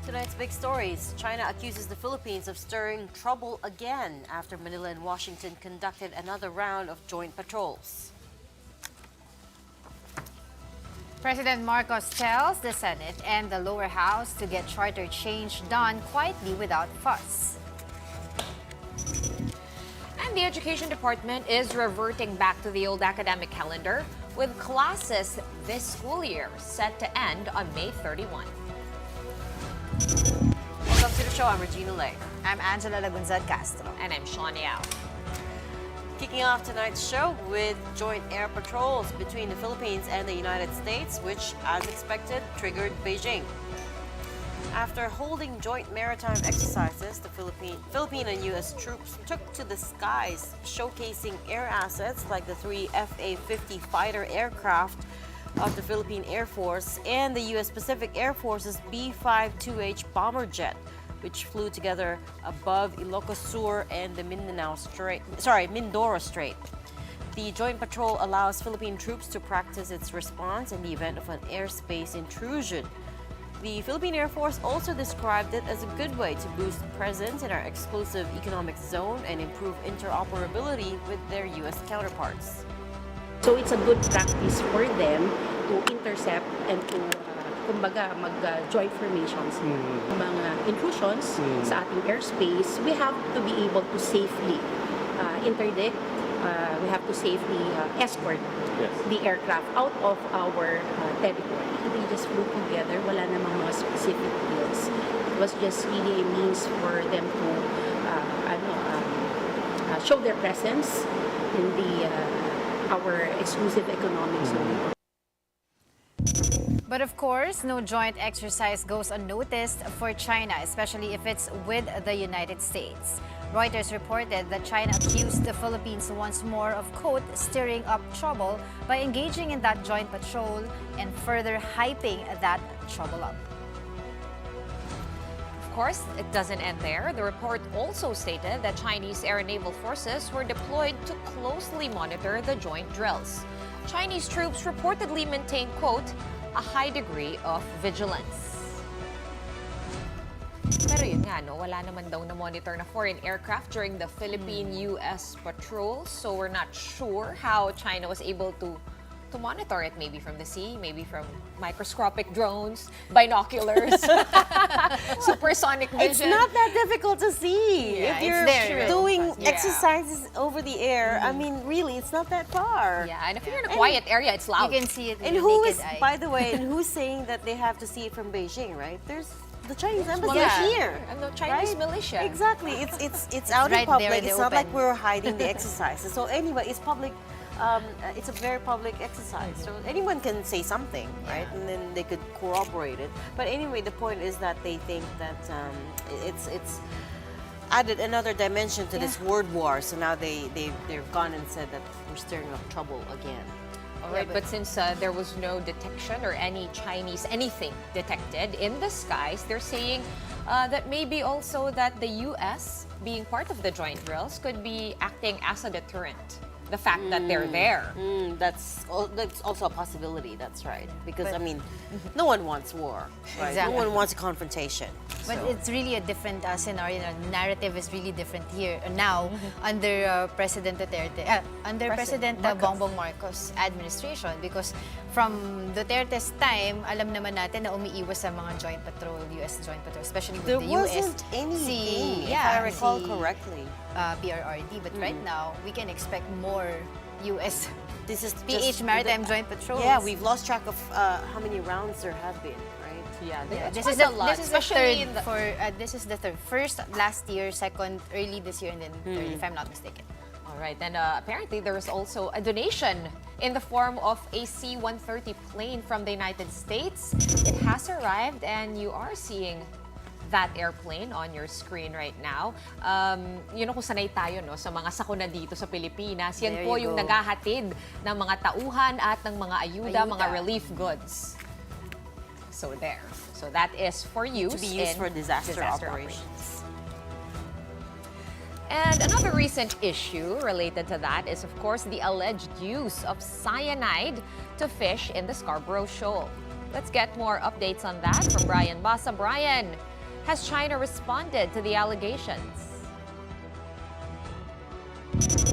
Tonight's big stories. China accuses the Philippines of stirring trouble again after Manila and Washington conducted another round of joint patrols. President Marcos tells the Senate and the lower house to get charter change done quietly without fuss. And the Education Department is reverting back to the old academic calendar with classes this school year set to end on May 31. Welcome to the show. I'm Regina Lay. I'm Angela Lagunzad Castro. And I'm Sean Yao. Kicking off tonight's show with joint air patrols between the Philippines and the United States, which, as expected, triggered Beijing. After holding joint maritime exercises, the Philippine and U.S. troops took to the skies, showcasing air assets like the 3 FA-50 fighter aircraft of the Philippine Air Force and the U.S. Pacific Air Force's B-52H bomber jet, which flew together above Ilocos Sur and the Mindoro Strait. The joint patrol allows Philippine troops to practice its response in the event of an airspace intrusion. The Philippine Air Force also described it as a good way to boost presence in our exclusive economic zone and improve interoperability with their U.S. counterparts. So it's a good practice for them to intercept and to kumbaga mag-joint formations. Mga intrusions sa ating airspace, we have to be able to safely interdict, we have to safely escort the aircraft out of our territory. They just flew together, wala namang mga specific deals. It was just really a means for them to show their presence in our exclusive economic zone. But of course, no joint exercise goes unnoticed for China, especially if it's with the United States. Reuters reported that China accused the Philippines once more of, quote, stirring up trouble by engaging in that joint patrol and further hyping that trouble up. Of course, it doesn't end there. The report also stated that Chinese air and naval forces were deployed to closely monitor the joint drills. Chinese troops reportedly maintained, quote, a high degree of vigilance. Pero yun nga, no, wala naman daw na-monitor na foreign aircraft during the Philippine-US patrol. So we're not sure how China was able to monitor it, maybe from the sea, maybe from microscopic drones, binoculars, supersonic vision. It's not that difficult to see. Yeah, if you're doing exercises over the air, I mean, really, it's not that far. Yeah, and if you're in a quiet area, it's loud. You can see it with And your who naked is, eye. by the way, and who's saying that they have to see it from Beijing, right? There's the Chinese embassy here. And the Chinese right? militia. Exactly. It's out right in public. there, It's they're not like open. we're hiding the exercises. So anyway, it's public. It's a very public exercise. So anyone can say something, right? And then they could corroborate it. But anyway, the point is that they think that it's added another dimension to this word war. So now they've gone and said that we're stirring up trouble again. All right, but since there was no detection or any Chinese anything detected in the skies, they're saying that maybe also that the U.S. being part of the joint drills could be acting as a deterrent. The fact that they're there. That's also a possibility. That's right. Because I mean, no one wants war, right? Exactly. No one wants a confrontation. But it's really a different scenario. The narrative is really different here now under President Duterte, under President Bongbong Marcos administration, because from Duterte's time, alam naman natin na umiiwas sa mga joint patrol, U.S. joint patrol, especially with There the U.S. wasn't anything, if I recall correctly. PRRD, but right now we can expect more U.S. This is PH Maritime Joint Patrols. Yeah, we've lost track of how many rounds there have been, right? Yeah, This is the especially in third this is the third. First last year, second early this year, and then third, if I'm not mistaken. All right, and apparently there is also a donation in the form of a C-130 plane from the United States. It has arrived, and you are seeing that airplane on your screen right now. Yun kung sanay tayo no, sa mga sakuna dito sa Pilipinas. Yan po yung naghahatid ng mga tauhan at ng mga ayuda, mga relief goods. So there. So that is for use to be used for disaster operations. And another recent issue related to that is, of course, the alleged use of cyanide to fish in the Scarborough Shoal. Let's get more updates on that from Brian Basa. Brian, has China responded to the allegations?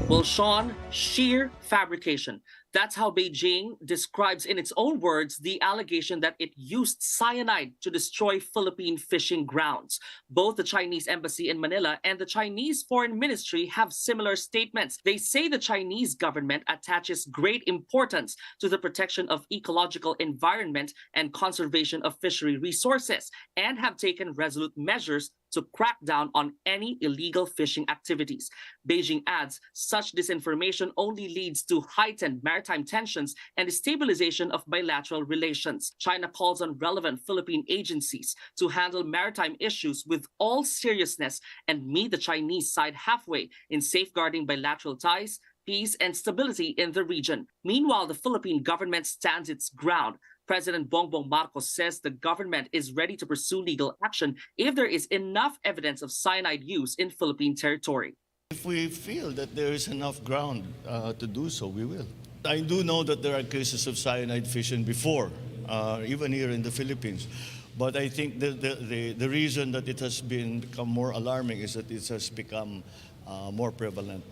Well, Sean, sheer fabrication. That's how Beijing describes in its own words the allegation that it used cyanide to destroy Philippine fishing grounds. Both the Chinese embassy in Manila and the Chinese Foreign Ministry have similar statements. They say the Chinese government attaches great importance to the protection of ecological environment and conservation of fishery resources and have taken resolute measures to crack down on any illegal fishing activities. Beijing adds such disinformation only leads to heightened maritime tensions and destabilization of bilateral relations. China calls on relevant Philippine agencies to handle maritime issues with all seriousness and meet the Chinese side halfway in safeguarding bilateral ties, peace, and stability in the region. Meanwhile, the Philippine government stands its ground. President Bongbong Marcos says the government is ready to pursue legal action if there is enough evidence of cyanide use in Philippine territory. If we feel that there is enough ground to do so, we will. I do know that there are cases of cyanide fishing before, even here in the Philippines. But I think the reason that it has become more alarming is that it has become more prevalent.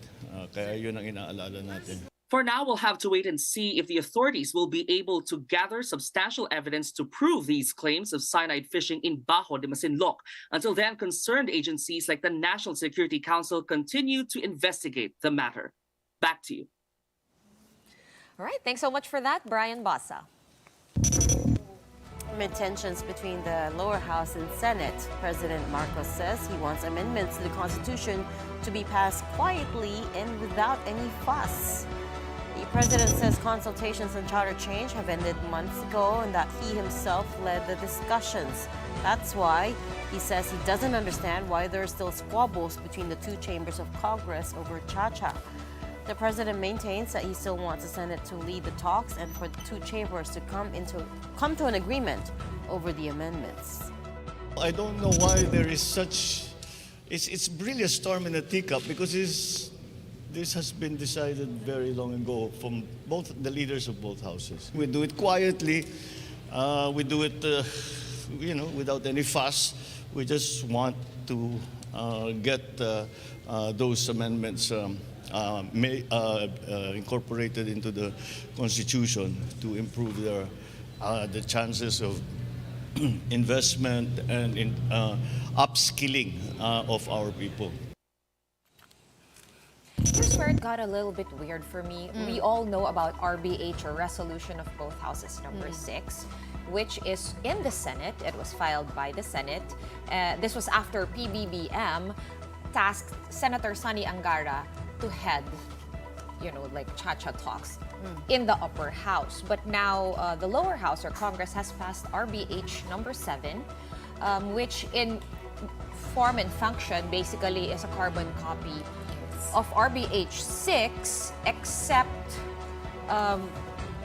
Kaya yun ang inaalala natin. For now, we'll have to wait and see if the authorities will be able to gather substantial evidence to prove these claims of cyanide fishing in Bajo de Masinloc. Until then, concerned agencies like the National Security Council continue to investigate the matter. Back to you. All right, thanks so much for that, Brian Basa. Amid tensions between the lower house and Senate, President Marcos says he wants amendments to the Constitution to be passed quietly and without any fuss. The president says consultations on charter change have ended months ago and that he himself led the discussions. That's why he says he doesn't understand why there are still squabbles between the two chambers of Congress over Chacha. The president maintains that he still wants the Senate to lead the talks and for the two chambers to come to an agreement over the amendments. I don't know why there is such... It's really a storm in a teacup because this has been decided very long ago from both the leaders of both houses. We do it quietly. We do it, without any fuss. We just want to get those amendments incorporated into the Constitution to improve the chances of investment and upskilling of our people. Here's where it got a little bit weird for me. We all know about RBH, or Resolution of Both Houses number 6, which is in the Senate. It was filed by the Senate. This was after PBBM tasked Senator Sonny Angara to head, Chacha talks in the upper house. But now the lower house, or Congress, has passed RBH number 7, which in form and function basically is a carbon copy of RBH 6, except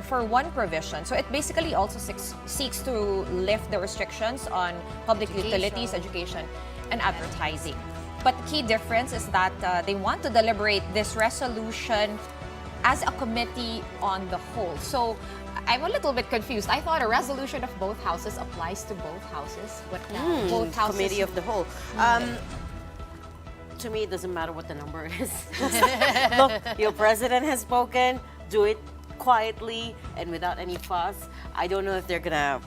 for one provision. So it basically also seeks to lift the restrictions on public utilities, education, and advertising. But the key difference is that they want to deliberate this resolution as a committee on the whole. So I'm a little bit confused. I thought a resolution of both houses applies to both houses, but now both houses... Committee of the whole. To me, it doesn't matter what the number is. Look, your president has spoken. Do it quietly and without any fuss. I don't know if they're gonna,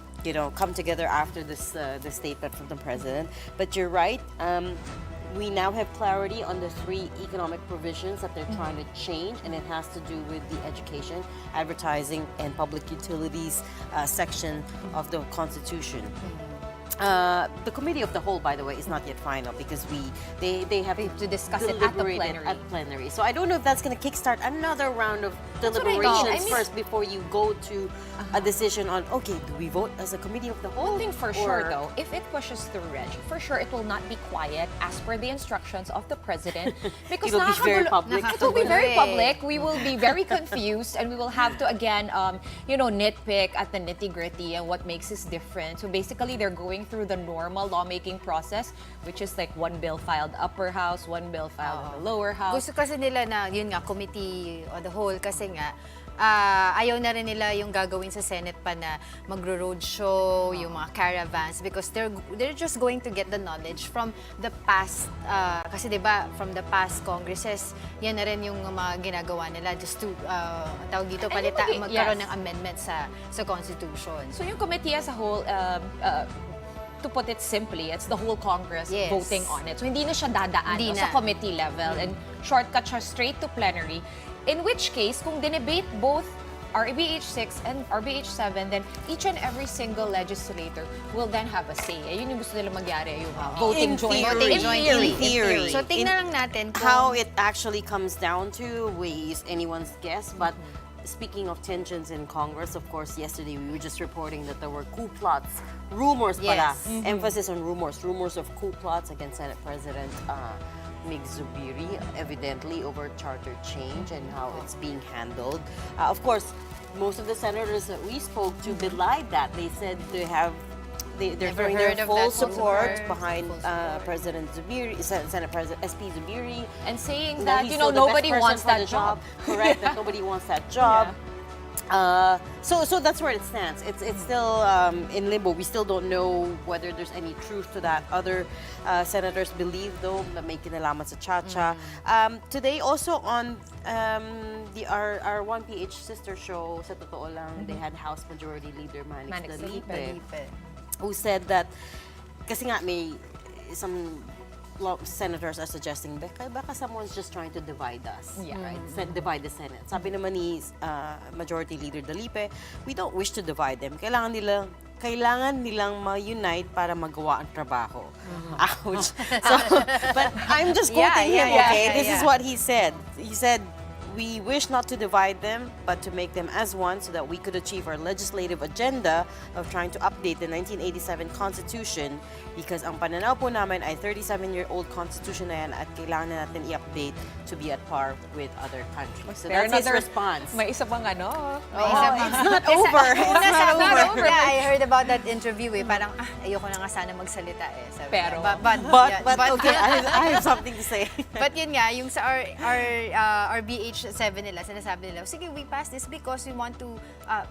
come together after this statement from the president. But you're right. We now have clarity on the 3 economic provisions that they're trying to change, and it has to do with the education, advertising, and public utilities section of the Constitution. The committee of the whole, by the way, is not yet final because they have to discuss it at the plenary. So I don't know if that's going to kickstart another round of deliberations first before you go to a decision on, okay, do we vote as a committee of the whole? One thing for sure, though, if it pushes through, Reg, for sure it will not be quiet as per the instructions of the president. Because it will be very public. It will be very public. We will be very confused, and we will have to, again, nitpick at the nitty-gritty and what makes this different. So basically, they're going through the normal lawmaking process, which is like one bill filed upper house, one bill filed in the lower house. Gusto kasi nila na, yun nga, committee on the whole kasi nga, ayaw na rin nila yung gagawin sa Senate pa na magro-roadshow, yung mga caravans, because they're just going to get the knowledge from the past, kasi 'di ba from the past Congresses, yan na rin yung mga ginagawa nila just to tawag dito magkaroon ng amendment sa Constitution. So yung committee as a whole, to put it simply, it's the whole Congress voting on it. So hindi na siya dadaan sa committee level and shortcut siya straight to plenary. In which case, kung dinebate both RBH 6 and RBH 7, then each and every single legislator will then have a say. Ayun yung gusto nila magyari, yung voting joint. In theory. So tingnan lang natin kung How it actually comes down to is anyone's guess, but speaking of tensions in Congress, of course, yesterday we were just reporting that there were coup plots, rumors pala, emphasis on rumors of coup plots against Senate President Mig Zubiri, evidently over charter change and how it's being handled. Of course, most of the senators that we spoke to belied that. They said they're throwing their full support behind President Zubiri, Senate President SP Zubiri, And saying that that, he's still the nobody best wants person for that the job. Correct, that nobody wants that job. So that's where it stands. It's still in limbo. We still don't know whether there's any truth to that. Other senators believe, though, na may kinalaman sa Chacha. Today, also on our 1PH sister show, sa totoo lang, they had House Majority Leader Manix Dalipe, who said that, kasi nga may some senators are suggesting baka someone's just trying to divide us, right? Divide the Senate. Sabi naman ni Majority Leader Dalipe, we don't wish to divide them. Kailangan nilang ma-unite para magawa ang trabaho. Ouch. So, but I'm just quoting him, okay? This is what he said. He said, we wish not to divide them, but to make them as one so that we could achieve our legislative agenda of trying to update the 1987 Constitution, because ang pananaw po namin ay 37-year-old Constitution na yan at kailangan na natin i-update to be at par with other countries. So that's his response. May isa pang ano. It's not over. It's not over. Yeah, I heard about that interview parang ayoko na nga sana magsalita sabi Pero, but okay, I have something to say. But yun nga, yung sa RBH 7 nila, sinasabi nila, sige, we pass this because we want to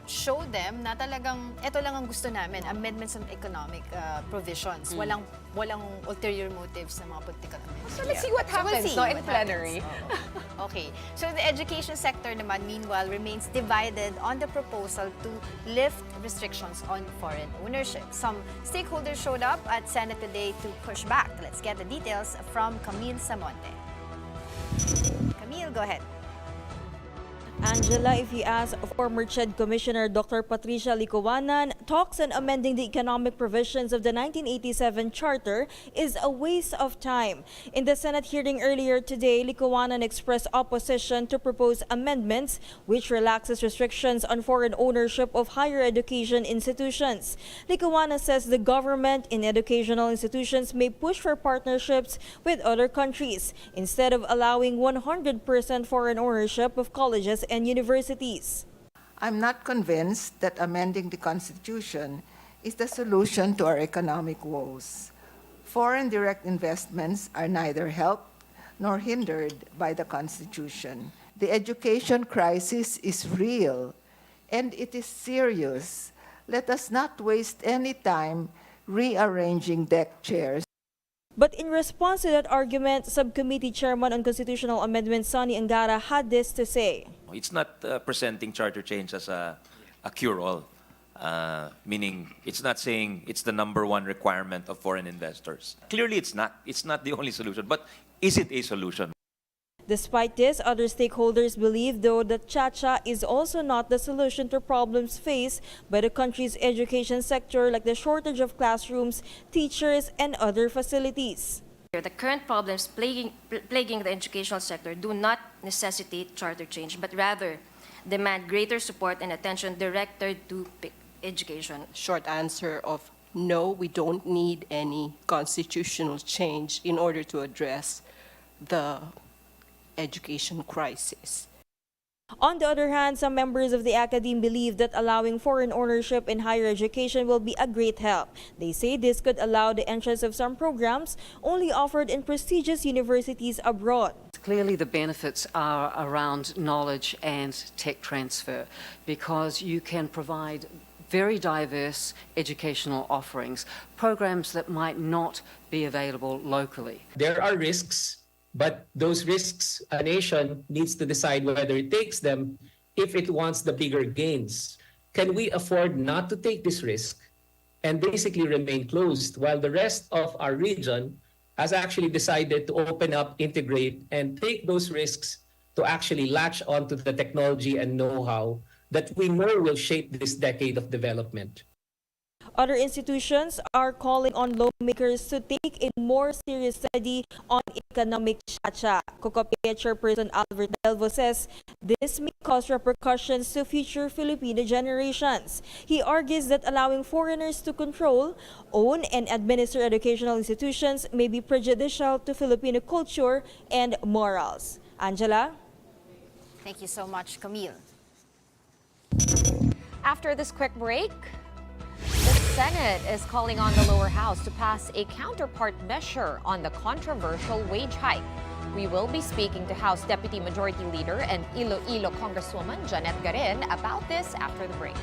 show them na talagang ito lang ang gusto namin, amendments on economic provisions. Walang ulterior motives sa mga political amendments. So let's see what happens in plenary. Okay. So the education sector naman, meanwhile, remains divided on the proposal to lift restrictions on foreign ownership. Some stakeholders showed up at Senate today to push back. Let's get the details from Camille Samonte. Camille, go ahead. Angela, if you ask former CHED Commissioner Dr. Patricia Licoanan, talks on amending the economic provisions of the 1987 Charter is a waste of time. In the Senate hearing earlier today, Licoanan expressed opposition to proposed amendments which relaxes restrictions on foreign ownership of higher education institutions. Licoanan says the government in educational institutions may push for partnerships with other countries instead of allowing 100% foreign ownership of colleges and universities. I'm not convinced that amending the Constitution is the solution to our economic woes. Foreign direct investments are neither helped nor hindered by the Constitution. The education crisis is real and it is serious. Let us not waste any time rearranging deck chairs. But in response to that argument, Subcommittee Chairman on Constitutional Amendments Sonny Angara had this to say. It's not presenting charter change as a cure-all, meaning it's not saying it's the number one requirement of foreign investors. Clearly, it's not. It's not the only solution, but is it a solution? Despite this, other stakeholders believe, though, that Chacha is also not the solution to problems faced by the country's education sector, like the shortage of classrooms, teachers, and other facilities. The current problems plaguing the educational sector do not necessitate charter change, but rather demand greater support and attention directed to education. Short answer of no, we don't need any constitutional change in order to address the education crisis. On the other hand, some members of the academe believe that allowing foreign ownership in higher education will be a great help. They say this could allow the entrance of some programs only offered in prestigious universities abroad. Clearly, the benefits are around knowledge and tech transfer because you can provide very diverse educational offerings, programs that might not be available locally. There are risks, but those risks, a nation needs to decide whether it takes them if it wants the bigger gains. Can we afford not to take this risk and basically remain closed while the rest of our region has actually decided to open up, integrate, and take those risks to actually latch onto the technology and know-how that we know will shape this decade of development? Other institutions are calling on lawmakers to take a more serious study on economic chacha. COCOPIA Chairperson Albert Delvo says this may cause repercussions to future Filipino generations. He argues that allowing foreigners to control, own, and administer educational institutions may be prejudicial to Filipino culture and morals. Angela? Thank you so much, Camille. After this quick break, the Senate is calling on the lower house to pass a counterpart measure on the controversial wage hike. We will be speaking to House Deputy Majority Leader and Iloilo Congresswoman Janette Garin about this after the break.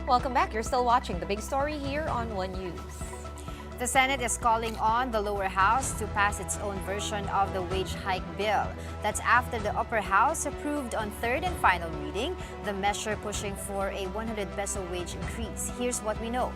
Welcome back. You're still watching The Big Story here on One News. The Senate is calling on the lower house to pass its own version of the wage hike bill. That's after the upper house approved on third and final reading the measure pushing for a 100 peso wage increase. Here's what we know.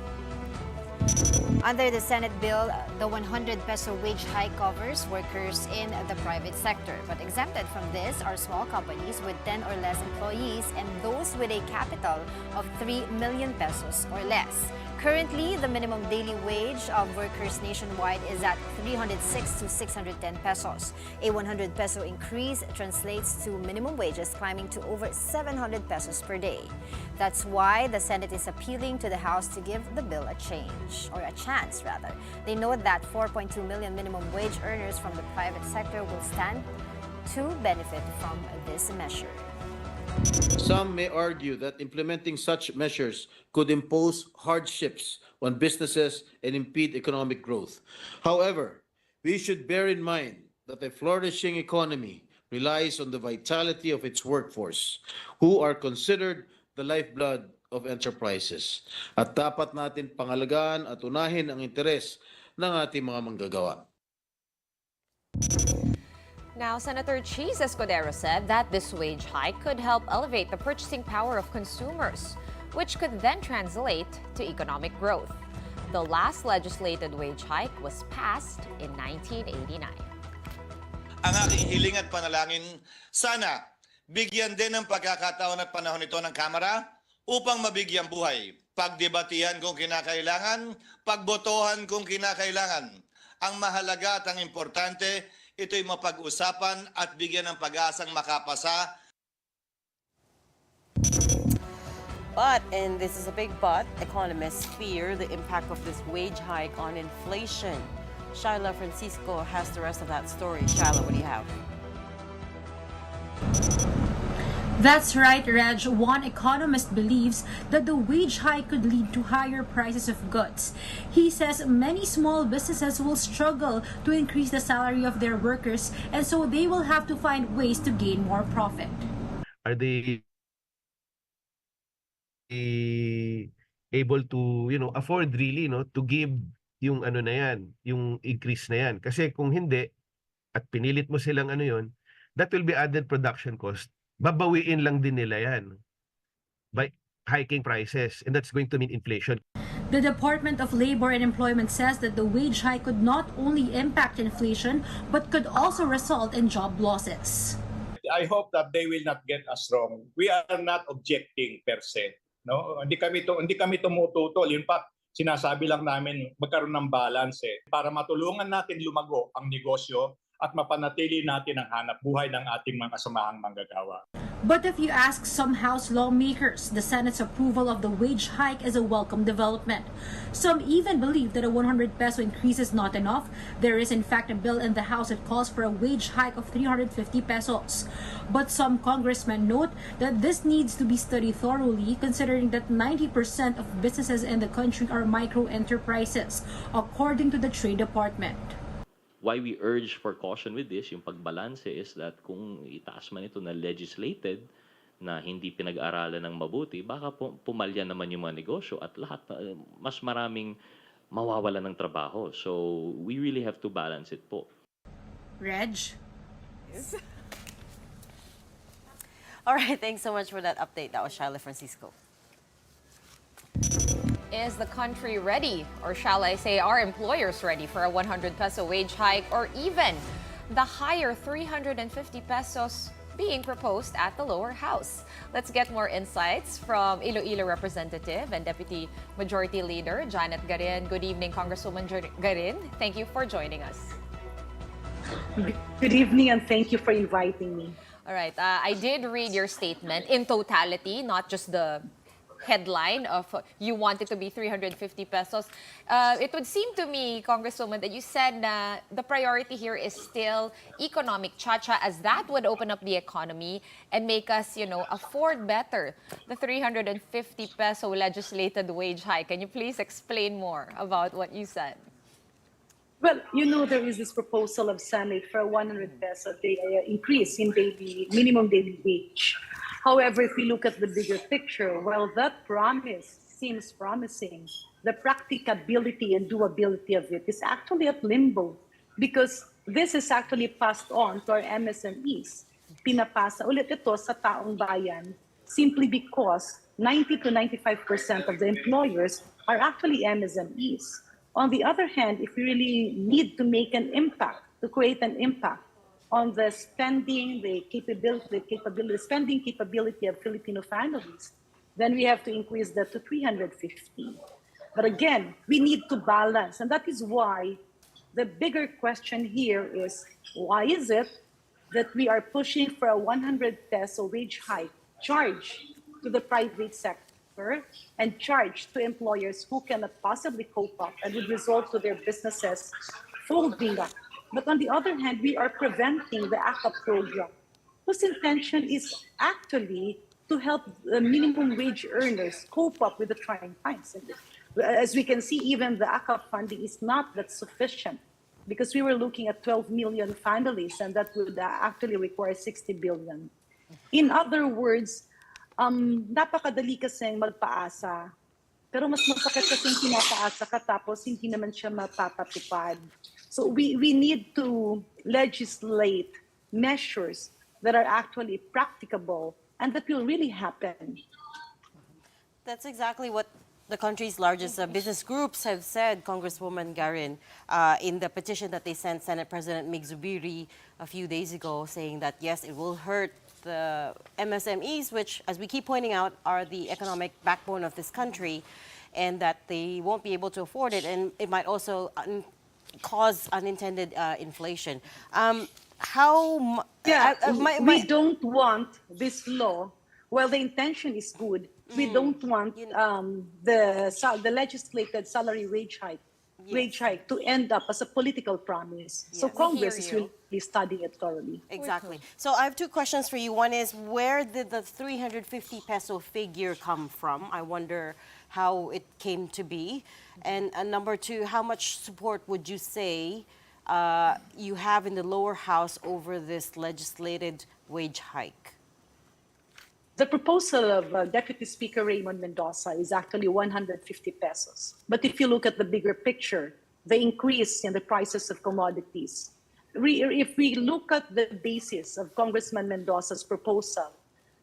Under the Senate bill, the 100 peso wage hike covers workers in the private sector. But exempted from this are small companies with 10 or less employees and those with a capital of 3 million pesos or less. Currently, the minimum daily wage of workers nationwide is at 306 to 610 pesos. A 100 peso increase translates to minimum wages climbing to over 700 pesos per day. That's why the Senate is appealing to the House to give the bill a chance. They note that 4.2 million minimum wage earners from the private sector will stand to benefit from this measure. Some may argue that implementing such measures could impose hardships on businesses and impede economic growth. However, we should bear in mind that a flourishing economy relies on the vitality of its workforce, who are considered the lifeblood of enterprises. At dapat natin pangalagaan at unahin ang interes ng ating mga manggagawa. Now, Senator Cheese Escudero said that this wage hike could help elevate the purchasing power of consumers, which could then translate to economic growth. The last legislated wage hike was passed in 1989. Ang aking hiling at panalangin, sana bigyan din ng pagkakataon at panahon ito ng Kamara upang mabigyan buhay, pagdebatihan kung kinakailangan, pagbotohan kung kinakailangan. Ang mahalaga at ang importante, ito'y mapag-usapan at bigyan ng pag-asang makapasa. But, and this is a big but, economists fear the impact of this wage hike on inflation. Shyla Francisco has the rest of that story. Shyla, what do you have? That's right, Reg. One economist believes that the wage hike could lead to higher prices of goods. He says many small businesses will struggle to increase the salary of their workers, and so they will have to find ways to gain more profit. Are they able to, afford really, to give yung ano na yan, yung increase na yan? Kasi kung hindi, at pinilit mo silang yon, that will be added production cost. Babawiin lang din nila yan by hiking prices, and that's going to mean inflation. The Department of Labor and Employment says that the wage hike could not only impact inflation, but could also result in job losses. I hope that they will not get us wrong. We are not objecting per se. No? Hindi kami tumututol. In fact, sinasabi lang namin magkaroon ng balance para matulungan natin lumago ang negosyo at mapanatili natin ang hanap buhay ng ating mga kasamahang manggagawa. But if you ask some House lawmakers, the Senate's approval of the wage hike is a welcome development. Some even believe that a 100 peso increase is not enough. There is in fact a bill in the House that calls for a wage hike of 350 pesos. But some congressmen note that this needs to be studied thoroughly, considering that 90% of businesses in the country are micro enterprises, according to the Trade Department. Why we urge for caution with this, yung pagbalanse, is that kung itaas man ito na legislated, na hindi pinag-aralan ng mabuti, baka pumalya naman yung mga negosyo at lahat, mas maraming mawawalan ng trabaho. So, we really have to balance it po. Reg? All right, thanks so much for that update. That was Shyla Francisco. Is the country ready, or shall I say, are employers ready for a 100 peso wage hike, or even the higher 350 pesos being proposed at the lower house? Let's get more insights from Iloilo Representative and Deputy Majority Leader Janette Garin. Good evening, Congresswoman Garin. Thank you for joining us. Good evening, and thank you for inviting me. All right, I did read your statement in totality, not just the headline of you want it to be 350 pesos. It would seem to me, Congresswoman, that you said the priority here is still economic cha-cha, as that would open up the economy and make us, afford better the 350 peso legislated wage hike. Can you please explain more about what you said? Well, there is this proposal of Senate for a 100 peso increase in minimum daily wage. However, if we look at the bigger picture, while that promise seems promising, the practicability and doability of it is actually at limbo, because this is actually passed on to our MSMEs. Pinapasa ulit ito sa taong bayan simply because 90 to 95% of the employers are actually MSMEs. On the other hand, if we really need to make an impact, to create an impact on the spending, the spending capability of Filipino families, then we have to increase that to 350. But again, we need to balance, and that is why the bigger question here is, why is it that we are pushing for a 100 peso wage hike charge to the private sector and charge to employers who cannot possibly cope up and would result to their businesses folding up? But on the other hand, we are preventing the ACA program, whose intention is actually to help the minimum wage earners cope up with the trying times. As we can see, even the ACA funding is not that sufficient because we were looking at 12 million families, and that would actually require 60 billion. In other words, napakadali kasing magpaasa, pero mas masakit kasing pinapaasa ka tapos hindi naman siya mapapatupad. So we need to legislate measures that are actually practicable and that will really happen. That's exactly what the country's largest business groups have said, Congresswoman Garin, in the petition that they sent Senate President Mig Zubiri a few days ago, saying that, yes, it will hurt the MSMEs, which, as we keep pointing out, are the economic backbone of this country, and that they won't be able to afford it, and it might also cause unintended inflation. We don't want this law. Well, the intention is good. We don't want the legislated salary wage hike to end up as a political promise. So Congress is really studying it thoroughly. Exactly. So I have two questions for you. One is, where did the 350 peso figure come from? I wonder how it came to be. And number two, how much support would you say you have in the lower house over this legislated wage hike? The proposal of Deputy Speaker Raymond Mendoza is actually 150 pesos. But if you look at the bigger picture, the increase in the prices of commodities, if we look at the basis of Congressman Mendoza's proposal,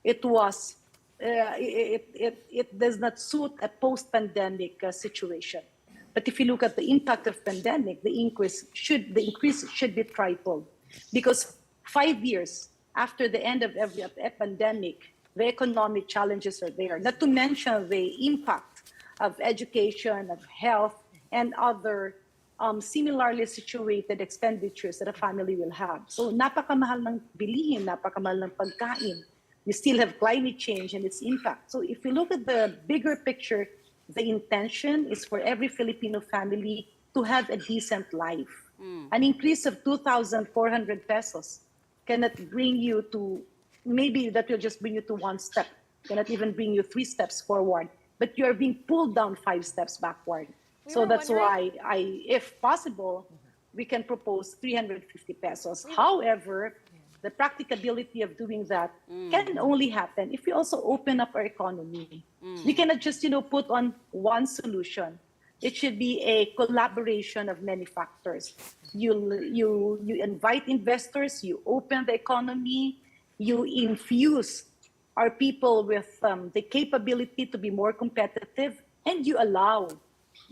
it was it does not suit a post-pandemic situation. But if you look at the impact of pandemic, the increase should be tripled, because 5 years after the end of every pandemic, the economic challenges are there. Not to mention the impact of education, of health, and other similarly situated expenditures that a family will have. So napakamahal ng bilihin, napakamahal ng pagkain. We still have climate change and its impact. So if you look at the bigger picture, the intention is for every Filipino family to have a decent life. An increase of 2,400 pesos cannot bring you to, maybe that will just bring you to one step, cannot even bring you 3 steps forward, but you are being pulled down 5 steps backward. So that's why if possible, we can propose 350 pesos. However, the practicability of doing that can only happen if we also open up our economy. We cannot just, put on one solution. It should be a collaboration of many factors. You invite investors, you open the economy, you infuse our people with the capability to be more competitive, and you allow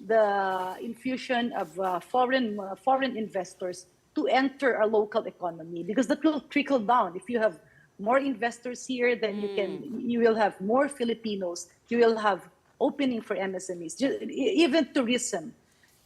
the infusion of foreign investors to enter our local economy, because that will trickle down. If you have more investors here, then you will have more Filipinos. You will have opening for MSMEs, even tourism.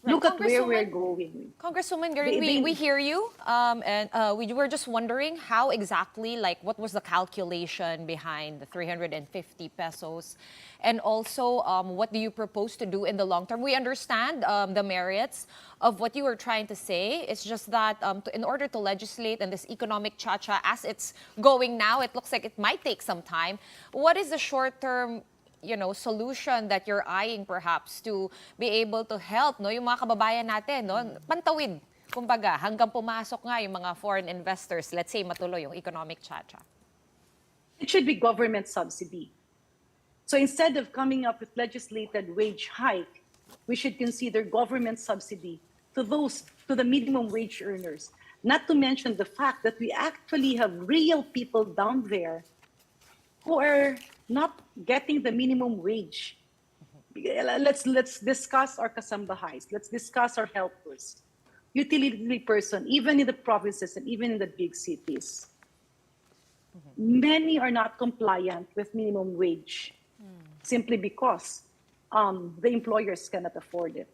Right. Look at where we're going. Congresswoman Garin, we hear you, and we were just wondering how exactly, what was the calculation behind the 350 pesos, and also what do you propose to do in the long term? We understand the merits of what you were trying to say. It's just that in order to legislate and this economic cha-cha as it's going now, it looks like it might take some time. What is the short-term solution that you're eyeing perhaps to be able to help yung mga kababayan natin, pantawid, kumbaga, hanggang pumasok nga yung mga foreign investors, let's say matuloy yung economic cha-cha? It should be government subsidy. So instead of coming up with legislated wage hike, we should consider government subsidy to the minimum wage earners. Not to mention the fact that we actually have real people down there who are not getting the minimum wage. Let's discuss our kasambahays. Let's discuss our helpers, utility person, even in the provinces and even in the big cities. Many are not compliant with minimum wage simply because the employers cannot afford it.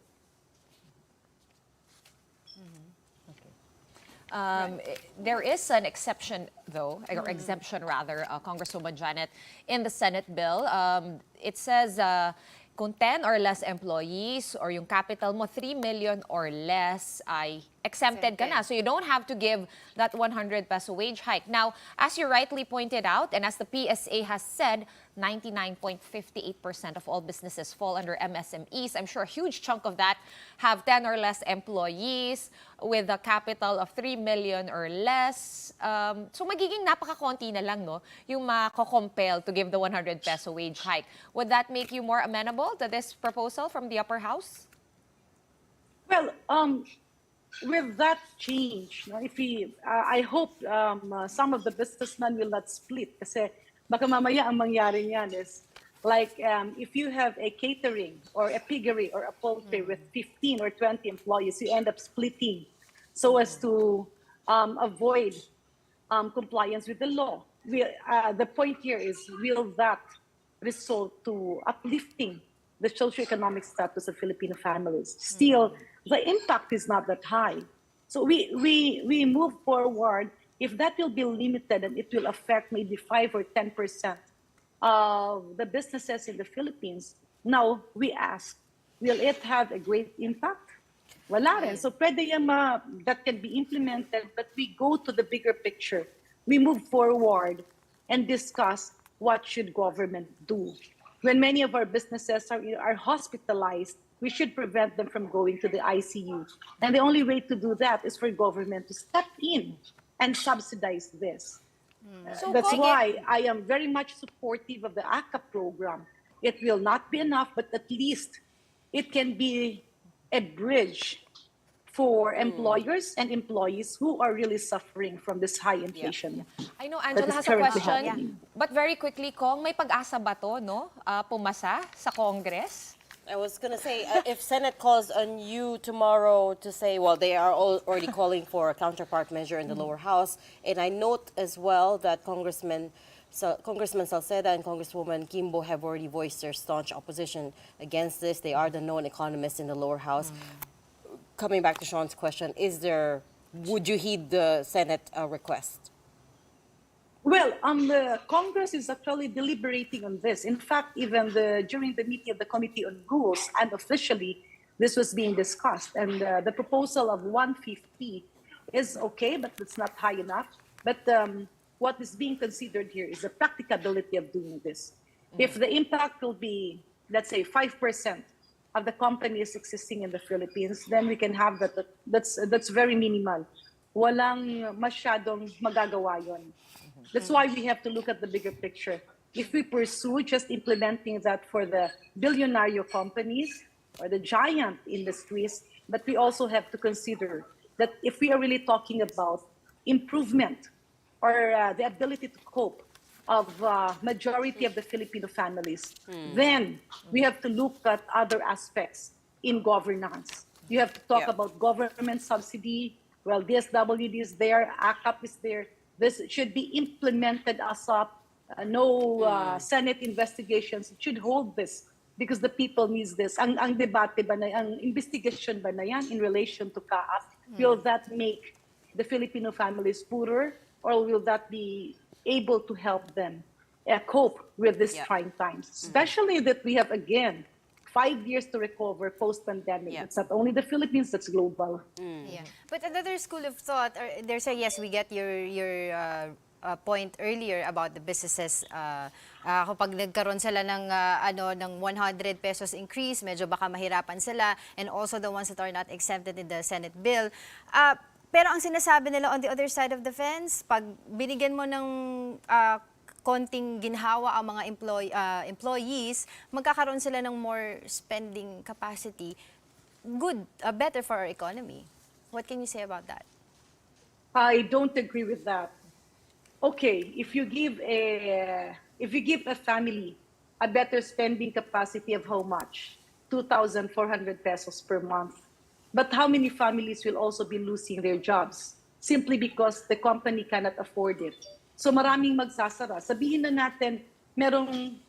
There is an exception, though, or exemption rather, Congresswoman Janette, in the Senate bill. It says kung 10 or less employees or yung capital mo 3 million or less ay exempted ka na. So you don't have to give that 100 peso wage hike. Now, as you rightly pointed out, and as the PSA has said, 99.58% of all businesses fall under MSMEs. I'm sure a huge chunk of that have 10 or less employees with a capital of 3 million or less. So magiging napaka-konti na lang, no, yung mako-compel to give the 100 peso wage hike. Would that make you more amenable to this proposal from the upper house? Well, with that change, no, if we, I hope some of the businessmen will not split kasi baka mamaya ang mangyari niyan is like if you have a catering or a piggery or a poultry with 15 or 20 employees, you end up splitting so as to avoid compliance with the law. The point here is, will that result to uplifting the socioeconomic status of Filipino families? Still, the impact is not that high. So we move forward. If that will be limited and it will affect maybe 5 or 10% of the businesses in the Philippines, now we ask, will it have a great impact? Wala rin. So pwede yung that can be implemented, but we go to the bigger picture. We move forward and discuss what should government do. When many of our businesses are hospitalized, we should prevent them from going to the ICU. And the only way to do that is for government to step in and subsidize this. So That's Kong, why I am very much supportive of the ACA program. It will not be enough, but at least it can be a bridge for employers and employees who are really suffering from this high inflation. I know that Angela is has a currently question, happening. but very quickly, Kong, may pag-asa ba to, no? Pumasa sa Congress? I was going to say, if Senate calls on you tomorrow to say, well, they are already calling for a counterpart measure in the lower house. And I note as well that Congressman Salceda and Congresswoman Kimbo have already voiced their staunch opposition against this. They are the known economists in the lower house. Coming back to Sean's question, would you heed the Senate request? Well, the Congress is actually deliberating on this. In fact, even during the meeting of the Committee on Rules, unofficially, this was being discussed. And the proposal of 150 is okay, but it's not high enough. But what is being considered here is the practicability of doing this. If the impact will be, let's say, 5% of the companies existing in the Philippines, then we can have that. That's very minimal. Walang masyadong magagawa yun. That's why we have to look at the bigger picture. If we pursue just implementing that for the billionaire companies or the giant industries, but we also have to consider that if we are really talking about improvement or the ability to cope of majority of the Filipino families, then we have to look at other aspects in governance. You have to talk about government subsidy. Well, DSWD is there, ACAP is there. This should be implemented ASAP. No Senate investigations. It should hold this because the people needs this. Ang debate ba na, ang investigation ba na yan in relation to CAAF, will that make the Filipino families poorer or will that be able to help them cope with these trying times? Especially that we have, again, 5 years to recover post-pandemic. It's not only the Philippines, that's global. Yeah. But another school of thought, there's a yes, we get your point earlier about the businesses. Kapag nagkaroon sila ng 100 pesos increase, medyo baka mahirapan sila, and also the ones that are not exempted in the Senate bill. Pero ang sinasabi nila on the other side of the fence, pag binigyan mo ng konting ginhawa ang mga employees, magkakaroon sila ng more spending capacity. Good, better for our economy. What can you say about that? I don't agree with that. Okay, if you give a family a better spending capacity of how much? 2,400 pesos per month. But how many families will also be losing their jobs simply because the company cannot afford it? So maraming magsasara. Sabihin na natin,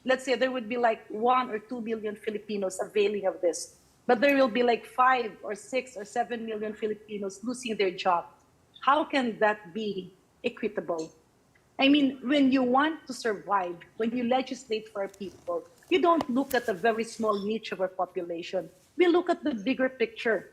let's say there would be like 1 or 2 million Filipinos availing of this. But there will be like 5 or 6 or 7 million Filipinos losing their job. How can that be equitable? I mean, when you want to survive, when you legislate for people, you don't look at a very small niche of our population. We look at the bigger picture.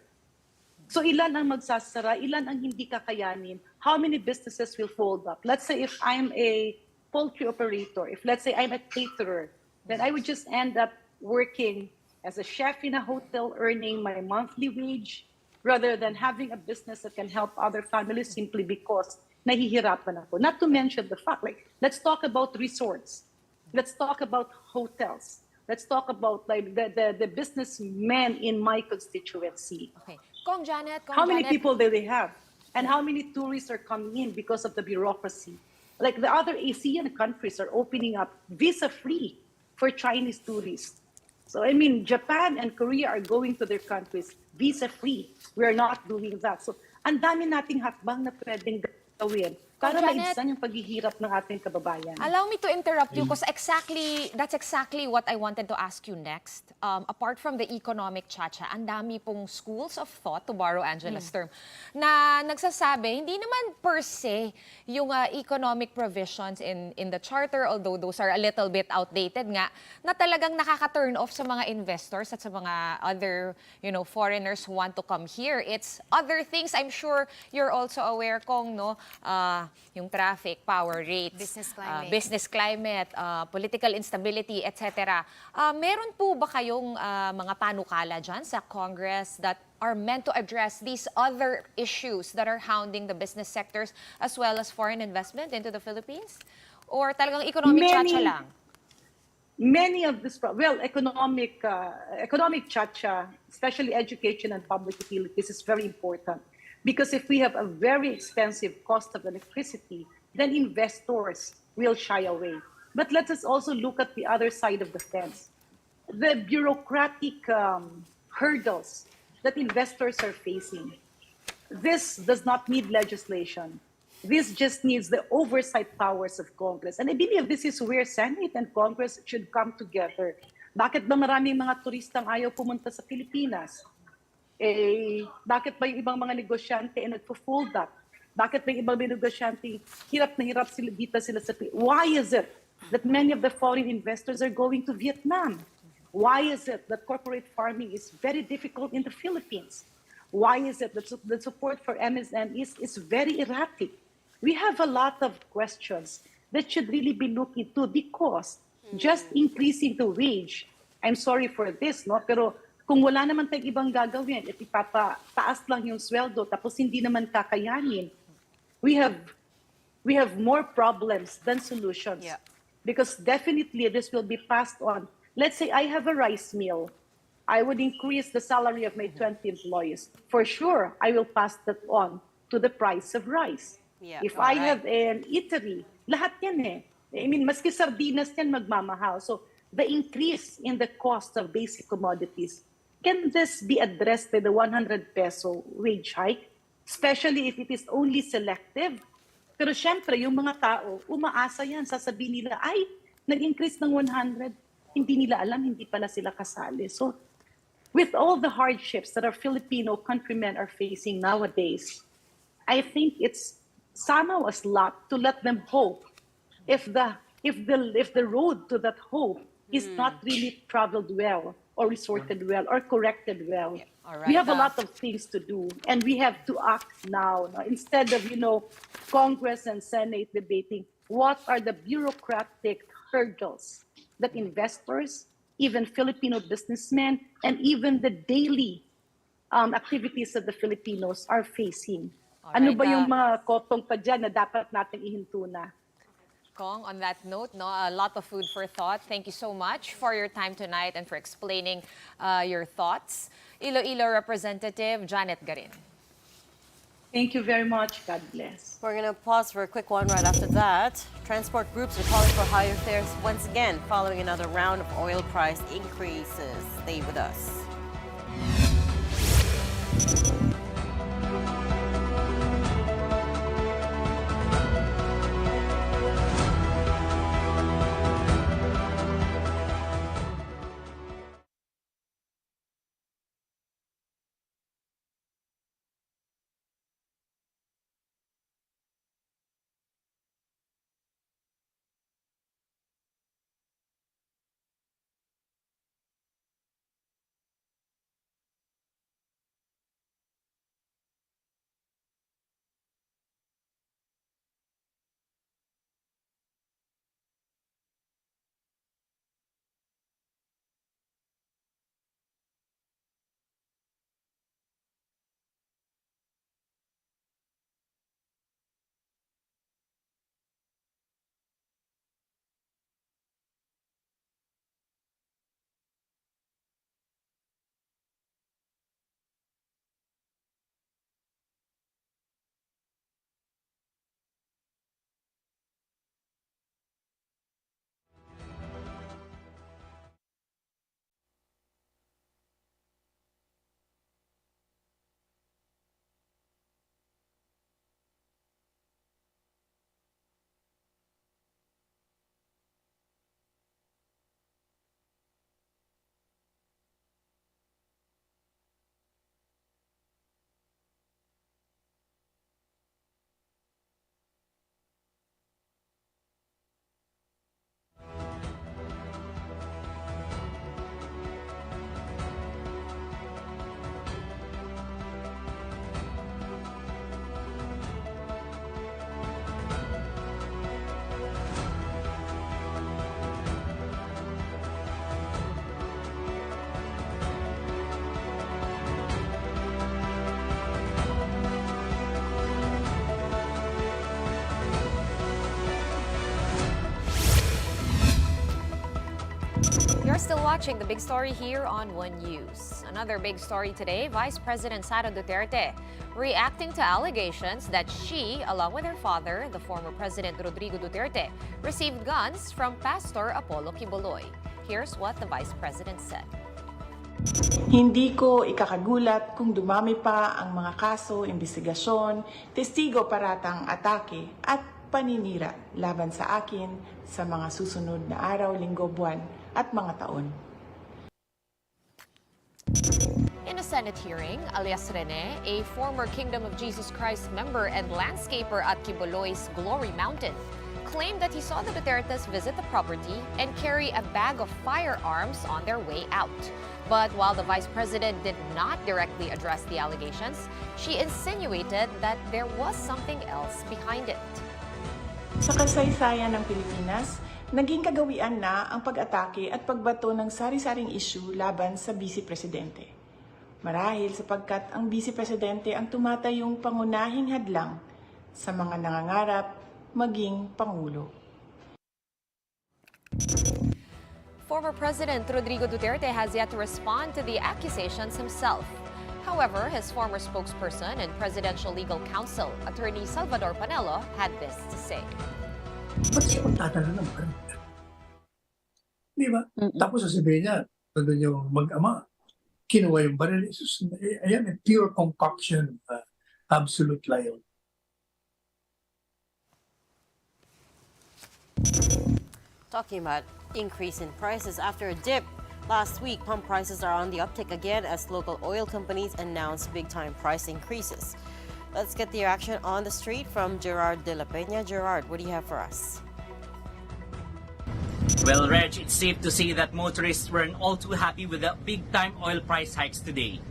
So ilan ang magsasara, ilan ang hindi kakayanin, how many businesses will fold up? Let's say if I'm a poultry operator, if let's say I'm a caterer, then I would just end up working as a chef in a hotel earning my monthly wage rather than having a business that can help other families simply because nahihirapan ako. Not to mention the fact, like, let's talk about resorts. Let's talk about hotels. Let's talk about like the businessmen in my constituency. Okay. Kong Janet, How many people do they have? And how many tourists are coming in because of the bureaucracy? Like the other ASEAN countries are opening up visa-free for Chinese tourists. So I mean, Japan and Korea are going to their countries visa-free. We are not doing that. So ang dami nating hakbang na pwedeng gawin para Janet, maibsan yung paghihirap ng ating kababayan. allow me to interrupt you because that's exactly what I wanted to ask you next. Apart from the economic chacha, ang dami pong schools of thought, to borrow Angela's term, na nagsasabi, hindi naman per se yung economic provisions in the charter, although those are a little bit outdated nga, na talagang nakaka-turn off sa mga investors at sa mga other, foreigners who want to come here. It's other things. I'm sure you're also aware, Kong, no? Yung traffic, power rates, business climate, political instability, etc. Meron po ba kayong mga panukala dyan sa Congress that are meant to address these other issues that are hounding the business sectors as well as foreign investment into the Philippines? Or talagang economic chacha lang? Many of this, economic chacha, especially education and public utilities, is very important. Because if we have a very expensive cost of electricity, then investors will shy away. But let us also look at the other side of the fence. The bureaucratic hurdles that investors are facing. This does not need legislation. This just needs the oversight powers of Congress. And I believe this is where Senate and Congress should come together. Bakit ba maraming mga turistang ayaw pumunta sa Pilipinas? Bakit ba yung ibang mga negosyante nagpo-fold up? Bakit ba yung ibang mga negosyante hirap na hirap sila dito sila sa Pilipinas? Why is it that many of the foreign investors are going to Vietnam? Why is it that corporate farming is very difficult in the Philippines? Why is it that the support for MSMEs is very erratic? We have a lot of questions that should really be looked into because just increasing the wage, I'm sorry for this, no? Pero kung wala naman tayong ibang gagawin at ipapataas lang yung sweldo tapos hindi naman kakayanin, we have more problems than solutions. Yeah. Because definitely this will be passed on. Let's say I have a rice mill. I would increase the salary of my 20 employees. For sure, I will pass that on to the price of rice. Yeah. If I have an eatery, lahat yan eh. I mean, maski sardinas yan magmamahal. So the increase in the cost of basic commodities, can this be addressed by the 100 peso wage hike? Especially if it is only selective. Pero syempre, yung mga tao, umaasa yan. Sasabihin nila, ay, nag-increase ng 100. Hindi nila alam, hindi pala sila kasali. So, with all the hardships that our Filipino countrymen are facing nowadays, I think it's somehow a slap to let them hope. If the road to that hope is not really traveled well, or resorted well, or corrected well. All right, We have a lot of things to do, and we have to act now. Instead of, Congress and Senate debating, what are the bureaucratic hurdles that investors, even Filipino businessmen, and even the daily activities that the Filipinos are facing? Ano ba yung mga kotong pa dyan na dapat natin ihinto na? Kong, on that note, a lot of food for thought. Thank you so much for your time tonight and for explaining your thoughts. Iloilo Representative Janette Garin. Thank you very much. God bless. We're going to pause for a quick one right after that. Transport groups are calling for higher fares once again following another round of oil price increases. Stay with us. You're still watching the big story here on One News. Another big story today, Vice President Sara Duterte reacting to allegations that she, along with her father, the former President Rodrigo Duterte, received guns from Pastor Apollo Quiboloy. Here's what the Vice President said. Hindi ko ikakagulat kung dumami pa ang mga kaso, investigasyon, testigo paratang atake at paninira laban sa akin sa mga susunod na araw, linggo, buwan at mga taon. In a Senate hearing, alias Rene, a former Kingdom of Jesus Christ member and landscaper at Quiboloy's Glory Mountain, claimed that he saw the Dutertes visit the property and carry a bag of firearms on their way out. But while the Vice President did not directly address the allegations, she insinuated that there was something else behind it. Sa kasaysayan ng Pilipinas, naging kagawian na ang pag-atake at pagbato ng sari-saring issue laban sa Vice Presidente. Marahil sapagkat ang Vice Presidente ang tumatayong pangunahing hadlang sa mga nangangarap maging Pangulo. Former President Rodrigo Duterte has yet to respond to the accusations himself. However, his former spokesperson and Presidential Legal Counsel, Attorney Salvador Panelo, had this to say. Ba't siya magtatala ng baril? Di ba? Tapos sasabihin niya, nandun yung mag-ama, kinuha yung baril. Ayan, pure concoction, absolute lie. Talking about increase in prices after a dip last week, pump prices are on the uptick again as local oil companies announce big-time price increases. Let's get the reaction on the street from Gerard de la Peña. Gerard, what do you have for us? Well, Reg, it's safe to say that motorists weren't all too happy with the big-time oil price hikes today.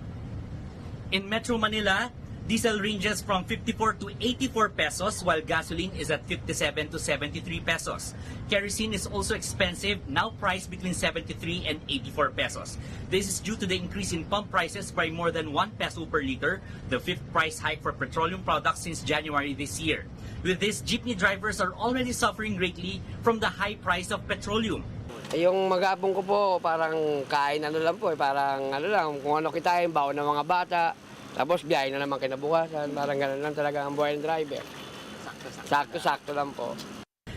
In Metro Manila, diesel ranges from 54 to 84 pesos while gasoline is at 57 to 73 pesos. Kerosene is also expensive, now priced between 73 and 84 pesos. This is due to the increase in pump prices by more than 1 peso per liter, the fifth price hike for petroleum products since January this year. With this, jeepney drivers are already suffering greatly from the high price of petroleum. Yung mag-aapong ko po, parang kain ano lang po, parang ano lang, kung ano kitain, baon ng mga bata. Tapos biyahe na naman kinabukasan, parang gano'n lang talaga ang buhay ng driver. Sakto-sakto lang po.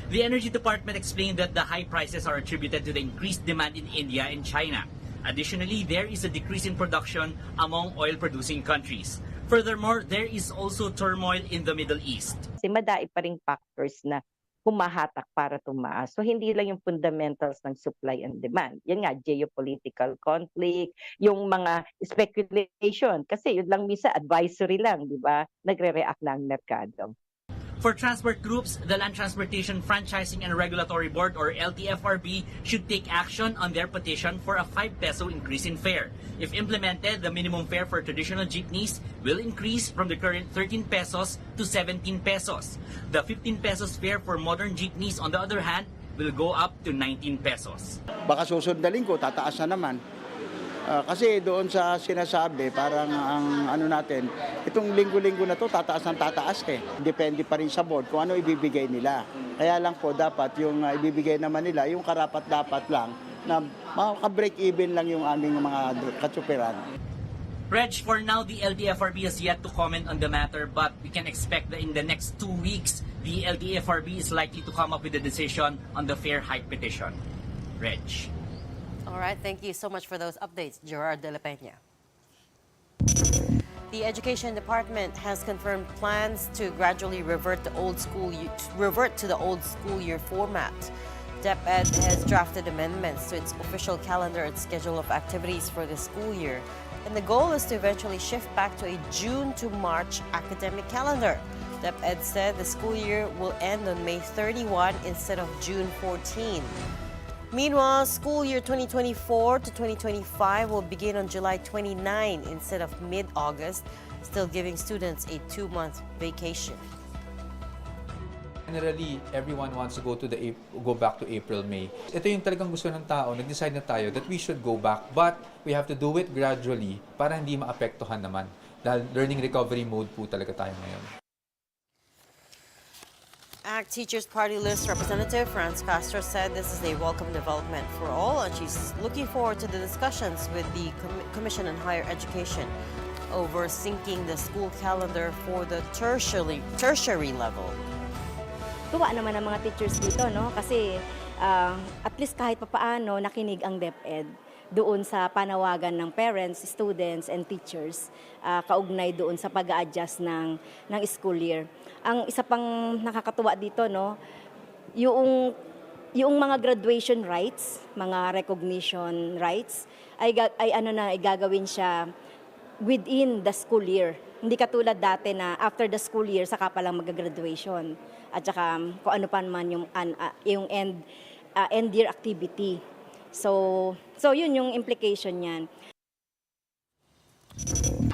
The Energy Department explained that the high prices are attributed to the increased demand in India and China. Additionally, there is a decrease in production among oil-producing countries. Furthermore, there is also turmoil in the Middle East. Kasi madai pa ring factors na humahatak para tumaas. So hindi lang yung fundamentals ng supply and demand. Yan nga, geopolitical conflict, yung mga speculation. Kasi yun lang misa advisory lang, di ba? Nagre-react na ang merkado. For transport groups, the Land Transportation Franchising and Regulatory Board or LTFRB should take action on their petition for a 5 peso increase in fare. If implemented, the minimum fare for traditional jeepneys will increase from the current 13 pesos to 17 pesos. The 15 pesos fare for modern jeepneys, on the other hand, will go up to 19 pesos. Baka susundalin ko, tataas na naman. Kasi doon sa sinasabi, parang ang ano natin, itong linggo-linggo na to tataas ng tataas eh. Depende pa rin sa board kung ano ibibigay nila. Kaya lang po dapat yung ibibigay naman nila, yung karapat-dapat lang na maka-break even lang yung aming mga katsuperan. Reg, for now, the LTFRB has yet to comment on the matter, but we can expect that in the next 2 weeks, the LTFRB is likely to come up with a decision on the fare hike petition. Reg. All right, thank you so much for those updates, Gerard de la Peña. The Education Department has confirmed plans to gradually revert to the old school year format. DepEd has drafted amendments to its official calendar and schedule of activities for the school year, and the goal is to eventually shift back to a June to March academic calendar. DepEd said the school year will end on May 31 instead of June 14. Meanwhile, school year 2024 to 2025 will begin on July 29 instead of mid-August, still giving students a 2-month vacation. Generally, everyone wants to go back to April, May. Ito yung talagang gusto ng tao. Nag-decide na tayo that we should go back, but we have to do it gradually para hindi maapektuhan naman. Dahil learning recovery mode po talaga tayo ngayon. ACT Teachers Party List representative Franz Castro said this is a welcome development for all, and she's looking forward to the discussions with the Commission on Higher Education over syncing the school calendar for the tertiary level. Tuwa naman ang mga teachers dito, no? Kasi at least kahit papaano nakinig ang DepEd doon sa panawagan ng parents, students, and teachers kaugnay doon sa pag-a-adjust ng school year. Ang isa pang nakakatuwa dito, no, yung mga graduation rights, mga recognition rights, ay gagawin siya within the school year. Hindi katulad dati na after the school year, saka pa lang mag-graduation. At saka kung ano pa naman yung end year activity. So yun yung implication niyan.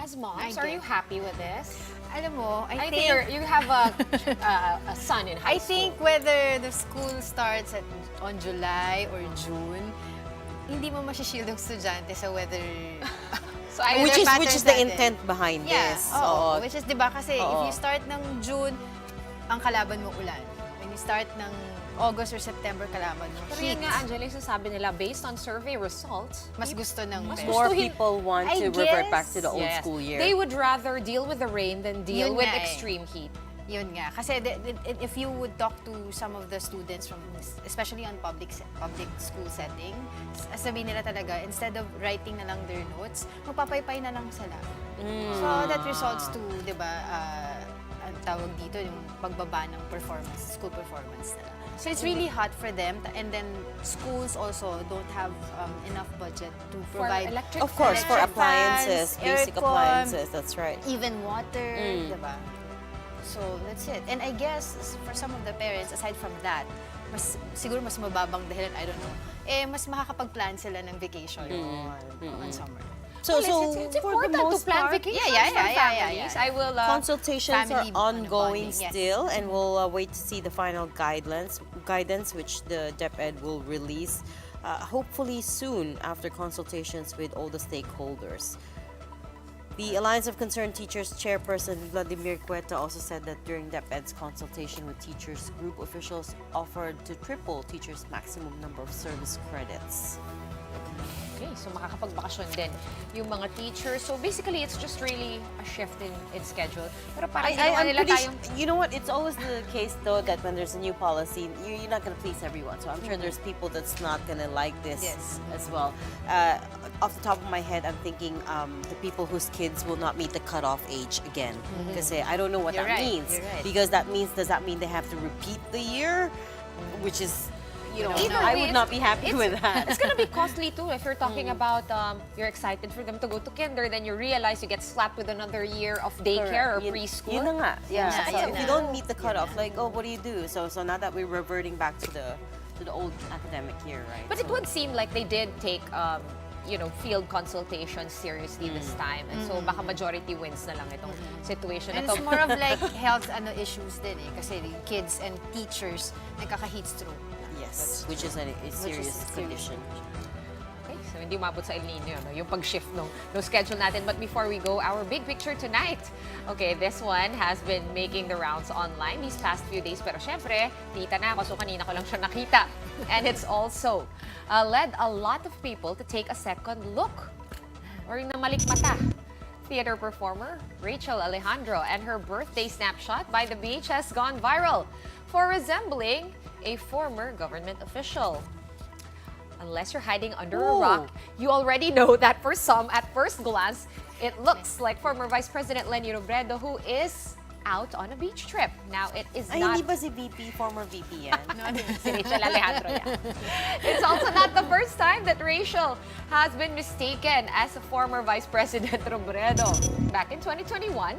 As moms, are you happy with this? Alam mo, I think you have a son in high school. I think whether the school starts on July or June, hindi mo masishield ang estudyante sa whether... So which is the intent behind this. Oo. Which is, di ba, kasi if you start ng June, ang kalaban mo ulan. When you start ng August or September, kalaban mo Pero heat. yun nga, Angela, sasabi nila, based on survey results, mas gusto ng more people want to revert back to the old school year. They would rather deal with the rain than deal Yun with nga extreme heat. Yun nga. Kasi if you would talk to some of the students from, especially on public school setting, sabihin nila talaga, instead of writing na lang their notes, magpapaypay na lang sila. So that results to, di ba, ang tawag dito, yung pagbaba ng school performance nila. So it's really hot for them, and then schools also don't have enough budget to provide Of course, for appliances, basic appliances, that's right. Even water, diba? So that's it. And I guess for some of the parents, aside from that, siguro mas mababang dahilan, I don't know, mas makakapag-plan sila ng vacation on summer. So it's important to plan vacations for families. I will consultations are ongoing still, and we'll wait to see the final guidance which the DepEd will release hopefully soon after consultations with all the stakeholders. The Alliance of Concerned Teachers chairperson Vladimir Cueta also said that during DepEd's consultation with teachers, group officials offered to triple teachers' maximum number of service credits. Okay, so makakapagbakasyon din yung mga teachers. So basically, it's just really a shift in schedule. Pero parang you know what? It's always the case though that when there's a new policy, you're not going to please everyone. So I'm sure there's people that's not going to like this as well. Off the top of my head, I'm thinking the people whose kids will not meet the cutoff age again. Because I don't know what that means. Because does that mean they have to repeat the year? Which is... I would not be happy with that. It's gonna be costly too if you're talking about you're excited for them to go to kinder, then you realize you get slapped with another year of daycare or preschool. Yun na nga. Yeah. So if you don't meet the cutoff, like, what do you do? So now that we're reverting back to the old academic year, right? But it would seem like they did take field consultations seriously this time, and so baka majority wins na lang itong situation. And it's more of like health issues din kasi kids and teachers nagkaka-heat stroke. Yes, which is a serious condition. Okay, so hindi umabot sa El Nino, yung pag-shift ng schedule natin. But before we go, our big picture tonight. Okay, this one has been making the rounds online these past few days. Pero syempre, tita na ako, so kanina ko lang siya nakita. And it's also led a lot of people to take a second look or namalikmata. Theater performer Rachel Alejandro and her birthday snapshot by the beach has gone viral for resembling a former government official. Unless you're hiding under a rock, you already know that for some, at first glance, it looks like former Vice President Leni Robredo, who is out on a beach trip. Now, it is not... Hindi ba si VP, former VP yan? No, si Rachel Alejandro yan. It's also not the first time that Rachel has been mistaken as a former Vice President Robredo. Back in 2021,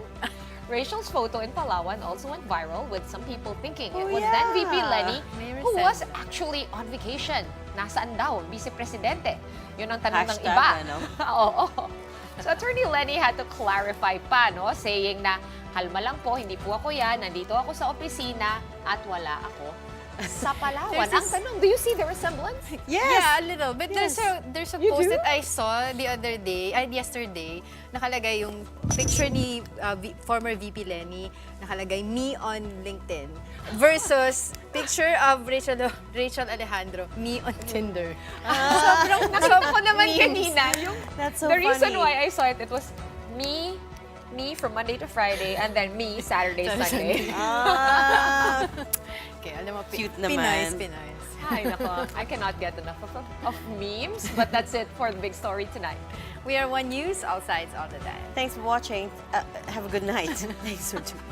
Rachel's photo in Palawan also went viral, with some people thinking it was then VP Leni who was actually on vacation. Nasaan daw, Vice Presidente? Yun ang tanong ng iba. Oo. So Attorney Leni had to clarify pa, saying na, kalma lang po, hindi po ako yan, nandito ako sa opisina at wala ako Sa Palawan. There's Ang tanong, do you see the resemblance? Yeah, a little. But Yes. there's a You post do? that I saw the other day, yesterday, nakalagay yung picture ni former VP Lenny, nakalagay me on LinkedIn versus picture of Rachel Alejandro, me on Tinder. Sobrang nakita ko naman kanina. That's so The reason funny. why I saw it was me from Monday to Friday, and then me Saturday, Sunday. Okay, alam mo, Cute Pinoys, naman. Pinoys. Ay, nako. I cannot get enough of memes, but that's it for the big story tonight. We are One News, all sides, all the time. Thanks for watching. Have a good night. Thanks for tuning.